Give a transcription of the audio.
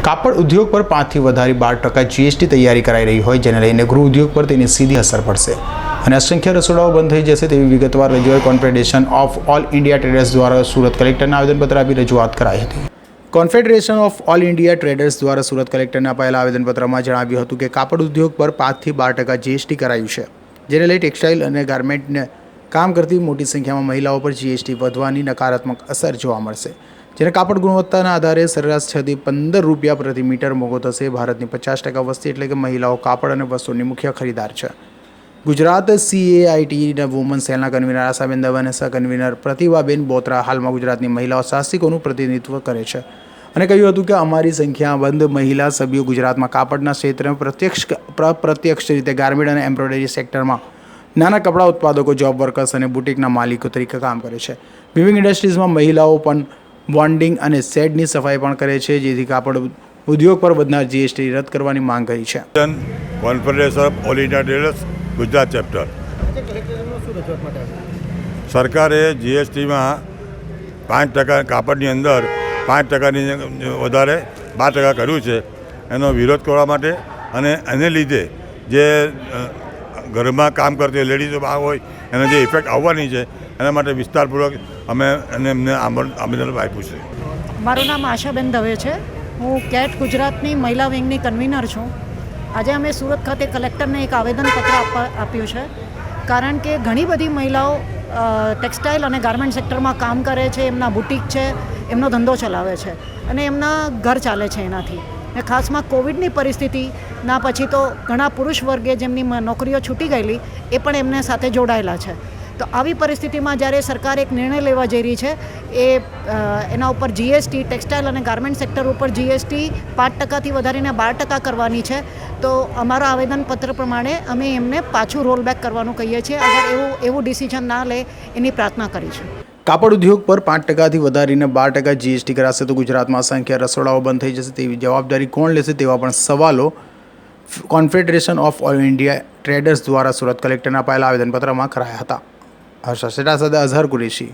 કાપડ ઉદ્યોગ પર 5થી વધારે 12% જીએસટી તૈયારી કરાઈ રહી હોય, જેને લઈને ગૃહ ઉદ્યોગ પર તેની સીધી અસર પડશે અને અસંખ્ય રસોડાઓ બંધ થઈ જશે તેવી વિગતવાર રજૂઆત confederation of all India traders દ્વારા સુરત કલેક્ટરને આવેદનપત્ર આપી રજૂઆત કરાઈ હતી। Confederation of all India traders દ્વારા સુરત કલેક્ટરને અપાયેલા આવેદનપત્રમાં જણાવ્યું હતું કે કાપડ ઉદ્યોગ પર 5થી 12% જીએસટી કરાયું છે, જેને લઈ ટેક્સટાઇલ અને ગાર્મેન્ટને કામ કરતી મોટી સંખ્યામાં મહિલાઓ પર જીએસટી વધવાની નકારાત્મક અસર જોવા મળશે, જેને કાપડ ગુણવત્તાના આધારે સરેરાશ 6 થી 15 રૂપિયા પ્રતિ મીટર મોંઘો થશે। ભારતની 50% વસ્તી એટલે કે મહિલાઓ કાપડ અને વસ્ત્રોની મુખ્ય ખરીદાર છે। ગુજરાત CAITના વુમન સેલના કન્વીનર આશાબેન દવે અને સહ કન્વીનર પ્રતિભાબેન બોત્રા હાલમાં ગુજરાતની મહિલાઓ સાહસિકોનું પ્રતિનિધિત્વ કરે છે અને કહ્યું હતું કે અમારી સંખ્યાબંધ મહિલા સભ્યો ગુજરાતમાં કાપડના ક્ષેત્રમાં પ્રત્યક્ષ રીતે ગાર્મેન્ટ અને એમ્બ્રોઇડરી સેક્ટરમાં નાના કપડા ઉત્પાદકો, જોબ વર્કર્સ અને બુટીકના માલિકો તરીકે કામ કરે છે। વિવિંગ ઇન્ડસ્ટ્રીઝમાં મહિલાઓ પણ બોન્ડિંગ અને શેડની સફાઈ પણ કરે છે, જેથી કાપડ ઉદ્યોગ પર વધનાર જીએસટી રદ કરવાની માંગ કરી છે। Confederation of all India traders Gujarat chapter સરકારે જીએસટીમાં 5% કાપડની અંદર 5%ની વધારે 12% કર્યું છે। એનો વિરોધ કરવા માટે અને એને લીધે જે ઘરમાં કામ કરતી લેડીઝો હોય એને જે ઇફેક્ટ આવવાની છે એના માટે વિસ્તારપૂર્વક અમે એમને આવેદન આપ્યું છે। મારું નામ આશાબેન દવે છે। હું કેટ ગુજરાતની મહિલા વિંગની કન્વીનર છું। આજે અમે સુરત ખાતે કલેક્ટરને એક આવેદનપત્ર આપ્યું છે, કારણ કે ઘણી બધી મહિલાઓ ટેક્સટાઇલ અને ગાર્મેન્ટ સેક્ટરમાં કામ કરે છે, એમના બુટીક છે, એમનો ધંધો ચલાવે છે અને એમના ઘર ચાલે છે એનાથી। ને ખાસમાં કોવિડની પરિસ્થિતિના પછી તો ઘણા પુરુષ વર્ગે જેમની નોકરીઓ છૂટી ગયેલી એ પણ એમને સાથે જોડાયેલા છે। તો આવી પરિસ્થિતિમાં જ્યારે સરકાર એક નિર્ણય લેવા જઈ રહી છે એના ઉપર જીએસટી ટેક્સટાઇલ અને ગાર્મેન્ટ સેક્ટર ઉપર જીએસટી 5%થી વધારીને 12% કરવાની છે, તો અમારા આવેદનપત્ર પ્રમાણે અમે એમને પાછું રોલબેક કરવાનું કહીએ છીએ। અગર એવું ડિસિઝન ના લે એની પ્રાર્થના કરીશું। કાપડ ઉદ્યોગ પર 5%થી વધારીને 12% જીએસટી કરાશે તો ગુજરાતમાં અસંખ્ય રસોડાઓ બંધ થઈ જશે તેવી જવાબદારી કોણ લેશે તેવા પણ સવાલો confederation of all India traders દ્વારા સુરત કલેક્ટરને અપાયેલા આવેદનપત્રમાં કરાયા હતા। હર્ષ સેટા સાથે અઝહર કુરેશી।